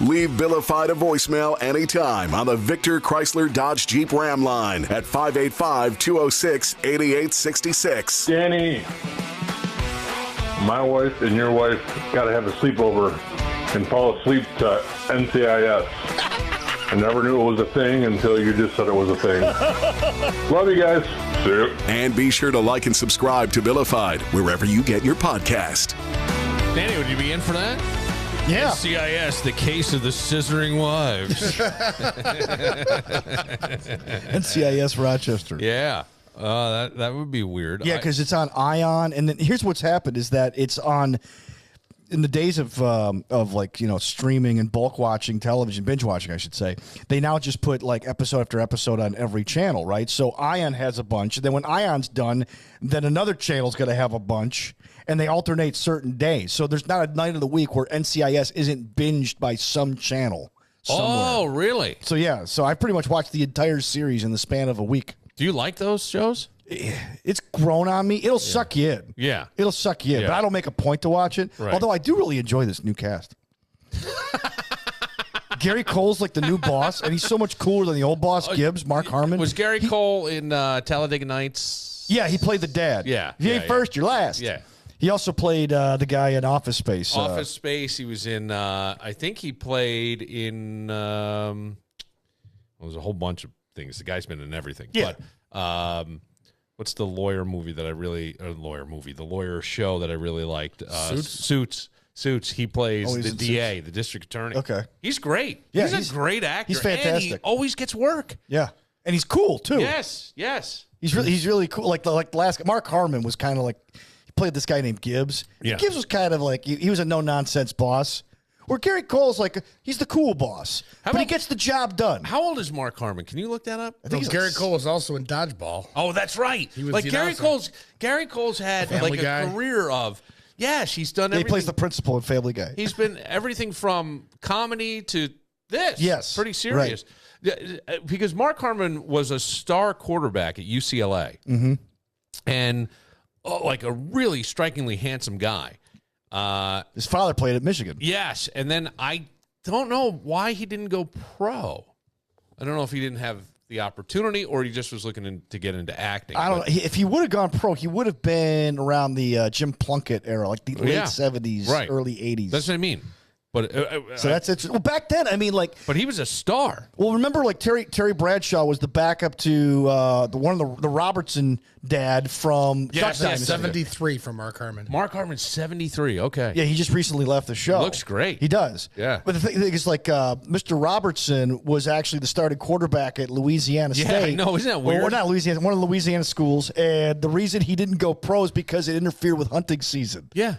Leave Billified a voicemail anytime on the Victor Chrysler Dodge Jeep Ram line at 585-206-8866. Danny, my wife and your wife got to have a sleepover and fall asleep to NCIS. I never knew it was a thing until you just said it was a thing. Love you guys. See you. And be sure to like and subscribe to Billified wherever you get your podcast. Danny, would you be in for that? Yeah. NCIS, the case of the scissoring wives. NCIS Rochester. Yeah. That would be weird. Yeah, because it's on Ion, and then here's what's happened is that it's on in the days of like, you know, streaming and bulk watching television, binge watching, I should say. They now just put like episode after episode on every channel, right? So Ion has a bunch. Then when Ion's done, then another channel's going to have a bunch, and they alternate certain days. So there's not a night of the week where NCIS isn't binged by some channel somewhere. Oh, really? So yeah, so I pretty much watched the entire series in the span of a week. Do you like those shows? It's grown on me. It'll suck you in. Yeah. It'll suck you in. Yeah. But I don't make a point to watch it. Right. Although I do really enjoy this new cast. Gary Cole's like the new boss, and he's so much cooler than the old boss, Gibbs, Mark Harmon. Was Gary Cole in Talladega Nights? Yeah, he played the dad. Yeah. If you ain't first, you're last. Yeah. He also played the guy in Office Space. Office Space. He was in, I think he played in, there was a whole bunch of things. The guy's been in everything. Yeah. But what's the lawyer movie that I really, the lawyer show that I really liked? Suits. He plays the DA, the district attorney. Okay. He's great. Yeah, he's a great actor. He's fantastic. And he always gets work. Yeah. And he's cool, too. Yes. He's really cool. Like the last Mark Harmon was kind of like, he played this guy named Gibbs. Yeah. Gibbs was kind of like, he was a no-nonsense boss. Where Gary Cole's like, he's the cool boss. But he gets the job done. How old is Mark Harmon? Can you look that up? I think Gary Cole was also in Dodgeball. Oh, that's right. He was like the Gary Cole's had Family like Guy. a career of, he's done he everything. plays the principal in Family Guy. He's been everything from comedy to this. Yes, Pretty serious. Because Mark Harmon was a star quarterback at UCLA. Mm-hmm. And like a really strikingly handsome guy. His father played at Michigan. Yes. And then I don't know why he didn't go pro. I don't know if he didn't have the opportunity or he just was looking to get into acting. I don't know. If he would have gone pro, he would have been around the Jim Plunkett era, like the late 70s, early 80s. That's what I mean. But so that's it. Well, back then, I mean, like, but he was a star. Well, remember, like Terry Bradshaw was the backup to one of the Robertson dad from Duck Dynasty. 73 from Mark Harmon. Mark Harmon's 73. Okay. Yeah, he just recently left the show. Looks great. He does. Yeah. But the thing is, like, Mr. Robertson was actually the starting quarterback at Louisiana State. Yeah, no, isn't that weird? Well, not Louisiana, one of the Louisiana schools, and the reason he didn't go pro is because it interfered with hunting season. Yeah.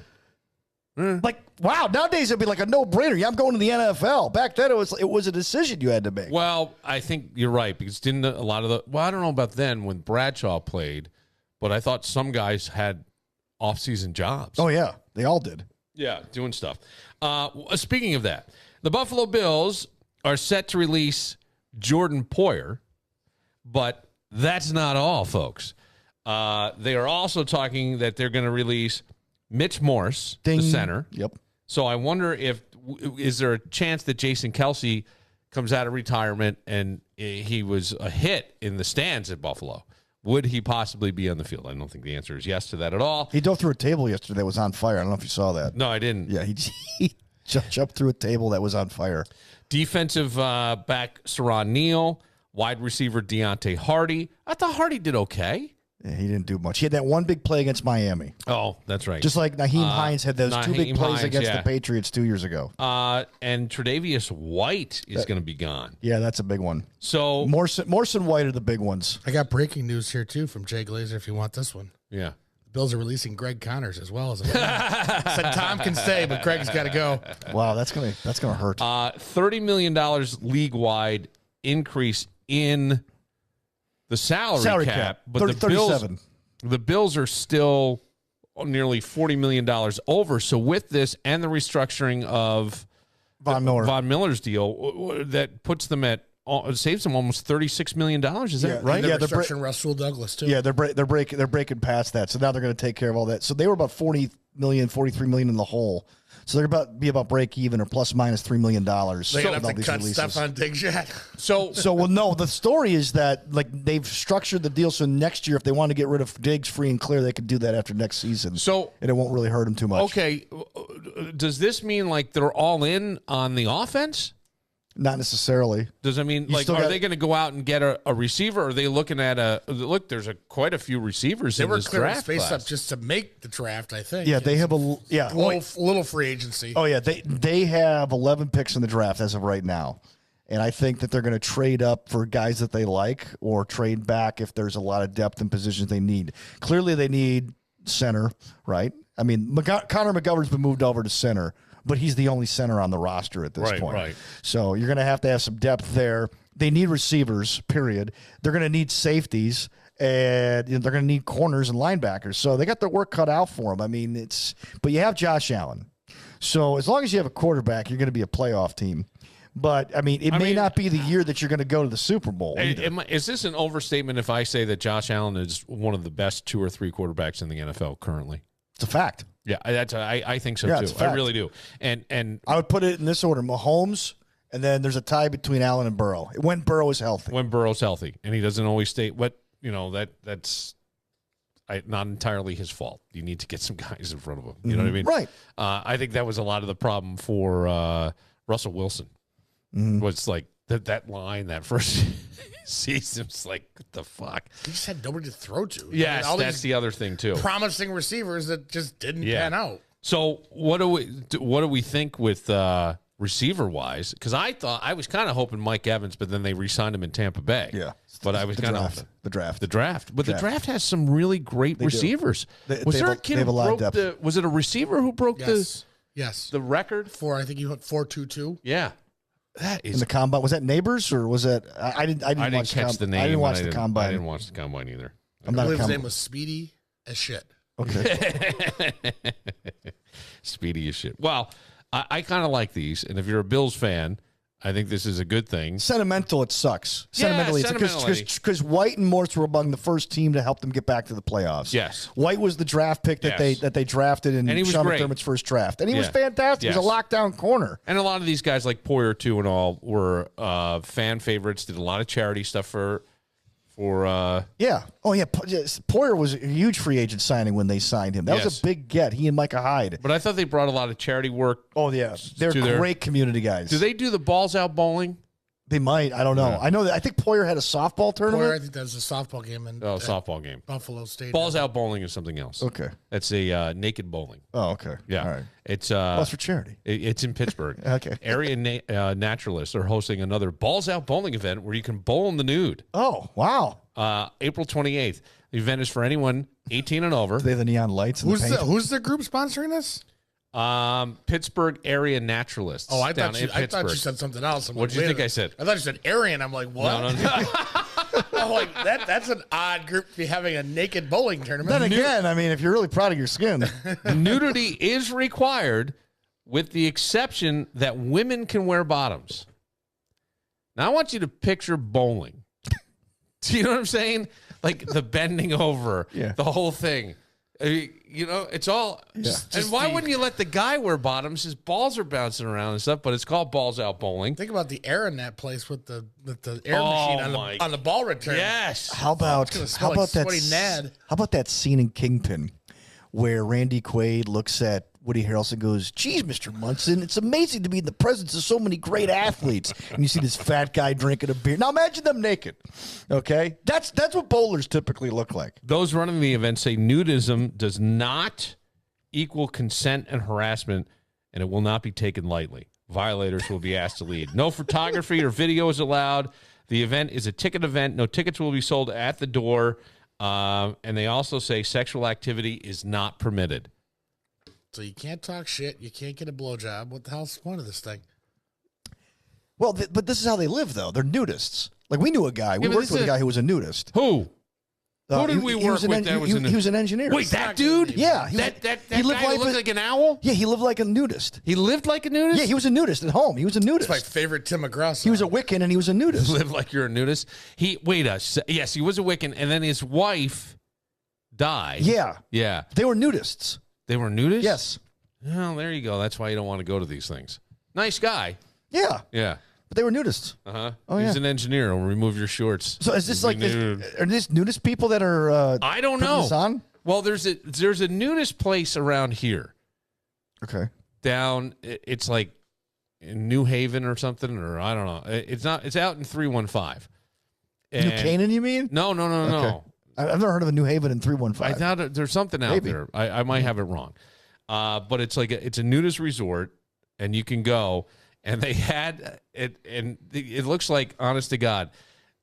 Like, wow, nowadays it'd be like a no-brainer. Yeah, I'm going to the NFL. Back then it was a decision you had to make. Well, I think you're right because didn't a lot of I don't know about then when Bradshaw played, but I thought some guys had off-season jobs. Oh yeah, they all did. Yeah, doing stuff. Speaking of that, the Buffalo Bills are set to release Jordan Poyer, but that's not all, folks. They are also talking that they're going to release Mitch Morse, the center. Yep. So I wonder is there a chance that Jason Kelsey comes out of retirement and he was a hit in the stands at Buffalo? Would he possibly be on the field? I don't think the answer is yes to that at all. He dove through a table yesterday that was on fire. I don't know if you saw that. No, I didn't. Yeah, he jumped through a table that was on fire. Defensive back Saron Neal, wide receiver Deontay Hardy. I thought Hardy did okay. Yeah, he didn't do much. He had that one big play against Miami. Oh, that's right. Just like Naheem Hines had those two big plays against the Patriots 2 years ago. And Tre'Davious White is going to be gone. Yeah, that's a big one. So Morse and White are the big ones. I got breaking news here, too, from Jay Glazer, if you want this one. Yeah. The Bills are releasing Greg Connors as well as a said Tom can stay, but Greg's got to go. Wow, that's gonna hurt. $30 million league-wide increase in the salary cap, but 37. The Bills are still nearly $40 million over. So with this and the restructuring of Von Miller's deal, that puts them at saves them almost $36 million. Is that right? Yeah, they're Russell Douglas too. Yeah, they're breaking past that. So now they're going to take care of all that. So they were about $40 million, $43 million in the hole. So they're about break even or plus minus $3 million. They're gonna have to cut stuff on Diggs yet. So well, no. The story is that like they've structured the deal so next year, if they want to get rid of Diggs free and clear, they could do that after next season. So and it won't really hurt them too much. Okay, does this mean like they're all in on the offense? Not necessarily. Does that mean like are they going to go out and get a receiver? Or are they looking at look? There's quite a few receivers in this draft. They were clearing space class. up just to make the draft. I think. Yeah, they have a little free agency. Oh yeah, they have 11 picks in the draft as of right now, and I think that they're going to trade up for guys that they like or trade back if there's a lot of depth in positions they need. Clearly, they need center, right? I mean, Connor McGovern's been moved over to center, but he's the only center on the roster at this point. Right. So you're going to have some depth there. They need receivers, period. They're going to need safeties, and they're going to need corners and linebackers. So they got their work cut out for them. I mean, but you have Josh Allen. So as long as you have a quarterback, you're going to be a playoff team. But, I mean, it may not be the year that you're going to go to the Super Bowl. Is this an overstatement if I say that Josh Allen is one of the best 2 or 3 quarterbacks in the NFL currently? It's a fact. Yeah, I think so too. I really do. And I would put it in this order: Mahomes, and then there's a tie between Allen and Burrow. When Burrow is healthy. When Burrow's healthy, and he doesn't always stay. That's not entirely his fault. You need to get some guys in front of him. You know what I mean? Right. I think that was a lot of the problem for Russell Wilson. Was like that line that first season was like, what the fuck? He just had nobody to throw to. Yes, that's the other thing too. Promising receivers that just didn't pan out. So what do we think with receiver wise? Because I was kind of hoping Mike Evans, but then they re-signed him in Tampa Bay. Yeah, but I was kind of the draft. But the draft has some really great receivers. Was there a kid who broke the? Was it a receiver who broke the record for? I think you had 4.22. Yeah. That is in the combine. Was that Neighbors or was that? I didn't watch catch the name. I didn't watch the combine. I didn't watch the combine either. I believe his name was Speedy as shit. Okay. Speedy as shit. Well, I kind of like these, and if you're a Bills fan, I think this is a good thing. Sentimental, it sucks. Sentimentally, because White and Morse were among the first team to help them get back to the playoffs. Yes, White was the draft pick that they drafted in Sean McDermott's first draft, and he was fantastic. Yes. He was a lockdown corner, and a lot of these guys like Poyer too and all were fan favorites. Did a lot of charity stuff for. Poyer was a huge free agent signing when they signed him. That was a big get. He and Micah Hyde. But I thought they brought a lot of charity work. Oh yeah, they're great community guys. Do they do the balls out bowling? They might. I don't know. Yeah. I know that. I think Poyer had a softball tournament. I think that was a softball game in softball game. Buffalo State. Balls out bowling is something else. Okay, that's a naked bowling. Oh, okay. Yeah, all right. It's that's for charity. It's in Pittsburgh. Okay. Area naturalists are hosting another balls out bowling event where you can bowl in the nude. Oh, wow. April 28th. The event is for anyone 18 and over. Do they have the neon lights? And who's the group sponsoring this? Pittsburgh Area Naturalists. Oh, I thought you said something else. What did you think I said? I thought you said Aryan. I'm like, what? No. I'm like, that's an odd group to be having a naked bowling tournament. Then again, I mean, if you're really proud of your skin. Nudity is required with the exception that women can wear bottoms. Now, I want you to picture bowling. Do you know what I'm saying? Like the bending over, the whole thing. It's all. Yeah. And why wouldn't you let the guy wear bottoms? His balls are bouncing around and stuff, but it's called balls out bowling. Think about the air in that place with the air machine on the ball return. Yes. How about that scene in Kingpin where Randy Quaid looks at Woody Harrelson and goes, "Geez, Mr. Munson, it's amazing to be in the presence of so many great athletes." And you see this fat guy drinking a beer. Now imagine them naked. Okay? That's what bowlers typically look like. Those running the event say nudism does not equal consent and harassment, and it will not be taken lightly. Violators will be asked to leave. No photography or video is allowed. The event is a ticket event. No tickets will be sold at the door. And they also say sexual activity is not permitted. So you can't talk shit. You can't get a blowjob. What the hell's the point of this thing? Well, but this is how they live, though. They're nudists. Like, we knew a guy. We worked with a guy who was a nudist. Who? Who did we work with that was a nudist? He was an engineer. Wait, that dude? Yeah. That guy who looked like an owl? Yeah, he lived like a nudist. He lived like a nudist? Yeah, he was a nudist at home. He was a nudist. That's my favorite Tim McGraw song. He was a Wiccan, and he was a nudist. Live like you're a nudist? Yes, he was a Wiccan, and then his wife died. Yeah. Yeah. They were nudists. They were nudists? Yes. Well, there you go. That's why you don't want to go to these things. Nice guy. Yeah. Yeah. But they were nudists. Uh-huh. Oh, He's yeah. an engineer. He'll remove your shorts. So is this You'll like, be nude. are these nudist people that are I don't putting know. this on? Well, there's a nudist place around here. Okay. Down, it's like in New Haven or something, or I don't know. It's not. It's out in 315. New Canaan, you mean? No. Okay. I've never heard of a New Haven in 315. I thought there's something out Maybe. there. I might have it wrong. But it's like it's a nudist resort, and you can go. And they had it, and it looks like, honest to God,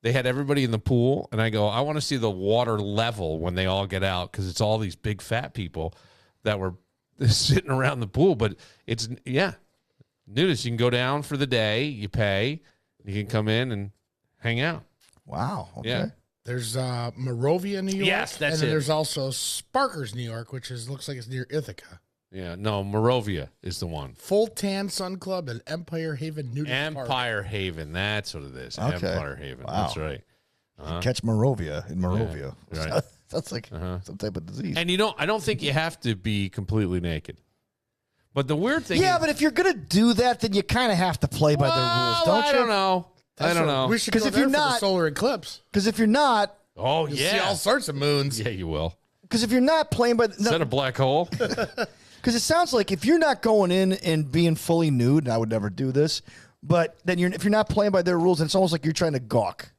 they had everybody in the pool. And I go, I want to see the water level when they all get out, because it's all these big fat people that were sitting around the pool. But it's nudist. You can go down for the day. You pay. You can come in and hang out. Wow. Okay. Yeah. There's Morovia, New York. Yes, that's and then it. there's also Sparkers, New York, which looks like it's near Ithaca. Yeah, no, Morovia is the one. Full Tan Sun Club and Empire Haven Nudist Park. Empire Haven, that's what it is. Okay. Empire Haven, Wow. that's right. Catch Morovia in Morovia. Yeah, right. That's like some type of disease. And I don't think you have to be completely naked. But the weird thing Yeah, is, but if you're going to do that, then you kind of have to play by their rules, don't I you? don't know. I don't know. We should 'Cause go if there you're for the not- solar eclipse. Because if you're not, Oh, You'll yeah. see all sorts of moons. Yeah, you will. because if you're not playing by, Is that a black hole? because it sounds like if you're not going in and being fully nude, and I would never do this, but then if you're not playing by their rules, it's almost like you're trying to gawk.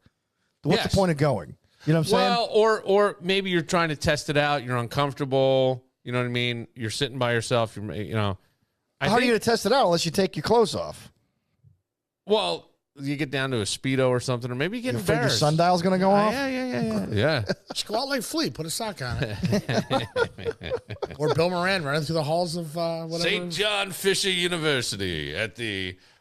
What's Yes. the point of going? You know what I'm saying? Well, or maybe you're trying to test it out. You're uncomfortable. You know what I mean? You're sitting by yourself. How are you going think- to test it out unless you take your clothes off? Well, you get down to a Speedo or something, or maybe you get You afraid your embarrassed. sundial's going to go off? Yeah. Just go out like Flea, put a sock on it. Or Bill Moran running through the halls of whatever. St. John Fisher University at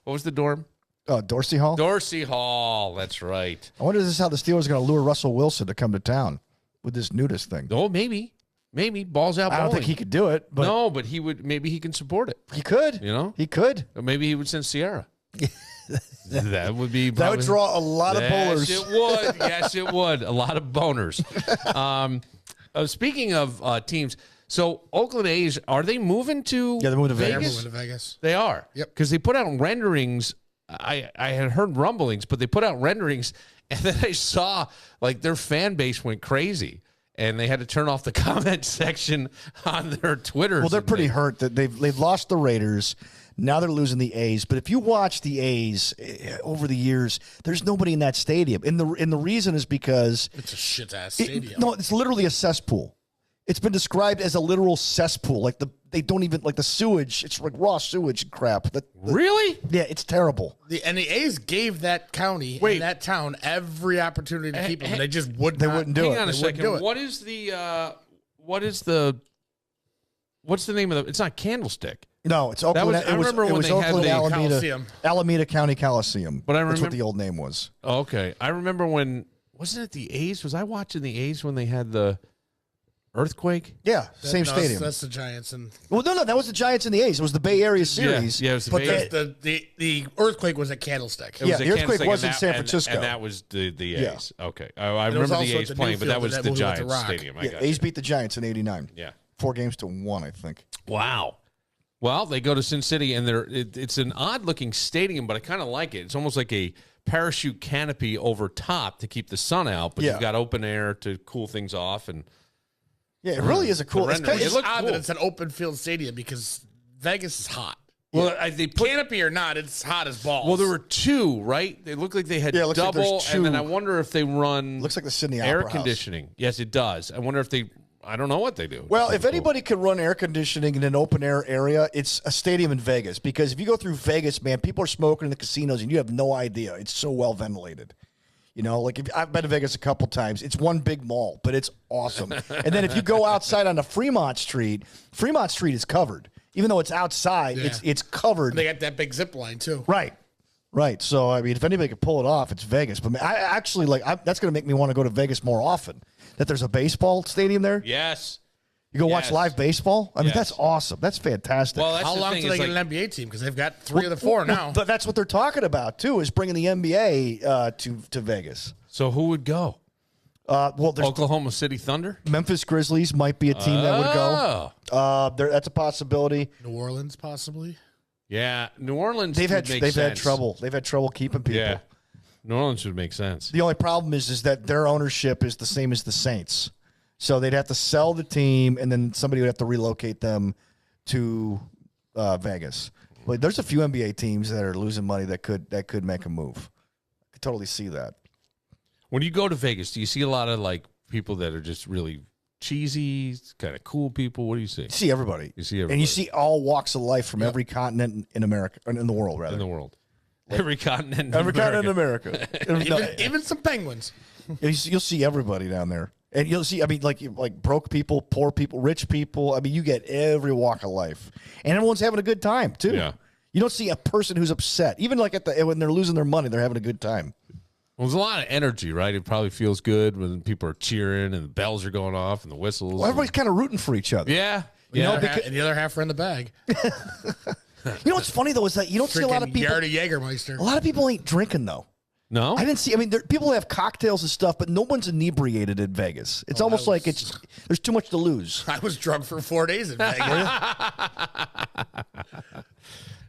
what was the dorm? Oh, Dorsey Hall? Dorsey Hall. That's right. I wonder if this is how the Steelers are going to lure Russell Wilson to come to town with this nudist thing. Oh, maybe. Balls out I bowling. don't think he could do it, but No, but he would. Maybe he can support it. he could. You know? He could. Or maybe he would send Sierra. That would be. That would probably- draw a lot of bowlers. Yes, it would. Yes, it would. A lot of boners. Speaking of teams, so Oakland A's, are they moving to Yeah, they're moving to They're Vegas. moving to Vegas. They are. Yep. Because they put out renderings. I had heard rumblings, but they put out renderings, and then I saw like their fan base went crazy, and they had to turn off the comment section on their Twitter. Well, they're pretty hurt that they've lost the Raiders. Now they're losing the A's. But if you watch the A's over the years, there's nobody in that stadium. And the reason is because It's a shit ass stadium. no, it's literally a cesspool. It's been described as a literal cesspool. Like they don't even like the sewage. It's like raw sewage and crap. Really? Yeah, it's terrible. The A's gave that county and that town every opportunity to keep them, and they just would They not. wouldn't do Hang it. on a They wouldn't do second. it. What's the name of the? It's not Candlestick. No, it's Oakland. was- I remember when they had Oakland the Alameda County Coliseum. But I That's what remember- the old name was. Oh, okay, I remember when wasn't it the A's? Was I watching the A's when they had the earthquake? Yeah, same stadium. That's the Giants, and Well, no, that was the Giants and the A's. It was the Bay Area series. Yeah, it was the but Bay- the earthquake was at Candlestick. It was Yeah, at the earthquake Kansas City, was in and San that- Francisco. and that was the Yeah. A's. Okay, I it was remember also the at A's the playing, new but that field was that the moved with the Giants Rock. stadium. I Yeah, got A's you. beat the Giants in '89. Yeah. 4-1, I think. Wow. Well, they go to Sin City, and it's an odd-looking stadium, but I kind of like it. It's almost like a parachute canopy over top to keep the sun out, but Yeah. you've got open air to cool things off. And Yeah, it really is a cool. It's, rendering. kind It It's looked odd cool. that it's an open field stadium because Vegas is hot. well, they put. Canopy or not, it's hot as balls. Well, there were two, right? They look like they had Yeah, it looks like double, there's and then two. I wonder if they run looks like the Sydney air Opera House. conditioning. Yes, it does. I wonder if they. I don't know what they do. Well, if anybody could run air conditioning in an open air area, it's a stadium in Vegas. Because if you go through Vegas, man, people are smoking in the casinos, and you have no idea. It's so well ventilated. You know, like I've been to Vegas a couple times. It's one big mall, but it's awesome. And then if you go outside on the Fremont Street is covered. Even though it's outside, Yeah. it's covered. they got that big zip line too. Right. So, I mean, if anybody could pull it off, it's Vegas. But I actually that's going to make me want to go to Vegas more often. That there's a baseball stadium there. yes. You go watch Yes. live baseball. I mean, Yes. that's awesome. That's fantastic. Well, that's How the long thing, till they is get like- an NBA team? Because they've got three of the four now. But that's what they're talking about too, is bringing the NBA to Vegas. So who would go? Well, there's Oklahoma City Thunder? Memphis Grizzlies might be a team that would go. That's a possibility. New Orleans, possibly. Yeah, New Orleans. They've had sense. trouble. They've had trouble keeping people. Yeah, New Orleans would make sense. The only problem is that their ownership is the same as the Saints, so they'd have to sell the team, and then somebody would have to relocate them to Vegas. But there's a few NBA teams that are losing money that could make a move. I could totally see that. When you go to Vegas, do you see a lot of like people that are just really cheesy, kind of cool people? What do you see? You see everybody. You see everybody. And you see all walks of life from every continent in America, or in the world, rather. In the world. Every continent. Continent in America. Even some penguins. You'll see everybody down there. And you'll see, I mean, like broke people, poor people, rich people. I mean, you get every walk of life. And everyone's having a good time, too. Yeah. You don't see a person who's upset. Even like when they're losing their money, they're having a good time. Well, there's a lot of energy, right? It probably feels good when people are cheering and the bells are going off and the whistles. Well, everybody's kind of rooting for each other. Yeah. You know, and the other half are in the bag. You know what's funny, though, is that you don't see a lot of people. Yardy Jägermeister. A lot of people ain't drinking, though. No? I didn't see. I mean, people have cocktails and stuff, but no one's inebriated in Vegas. It's almost like there's too much to lose. I was drunk for 4 days in Vegas.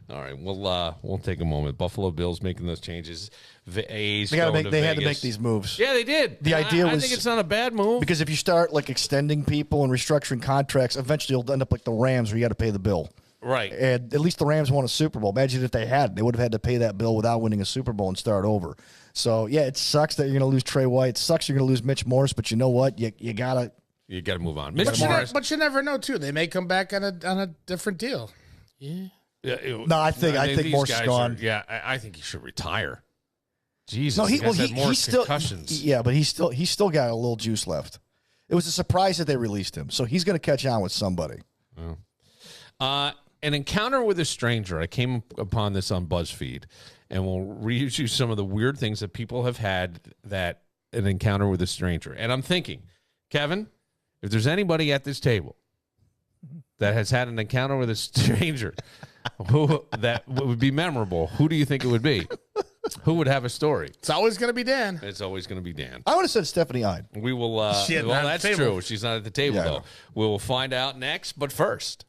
All right, we'll take a moment. Buffalo Bills making those changes. A's They had to make these moves. Yeah, they did. The idea I was, think it's not a bad move because if you start like extending people and restructuring contracts, eventually you'll end up like the Rams, where you got to pay the bill. Right. And at least the Rams won a Super Bowl. Imagine if they would have had to pay that bill without winning a Super Bowl and start over. So yeah, it sucks that you're going to lose Trey White. It sucks you're going to lose Mitch Morse, but you know what? You gotta move on. But you never know too. They may come back on a different deal. Yeah. No, I think Morse is gone. I think he should retire. Jesus. No, he's still concussions. Yeah, but he's still got a little juice left. It was a surprise that they released him, so he's going to catch on with somebody. An encounter with a stranger. I came upon this on BuzzFeed, and we'll read you some of the weird things that people have had that an encounter with a stranger. And I'm thinking, Kevin, if there's anybody at this table that has had an encounter with a stranger that would be memorable, who do you think it would be? Who would have a story? It's always going to be Dan. It's always going to be Dan. I would have said Stephanie Ide. We will. Well, that's true. She's not at the table, though. We will find out next. But first.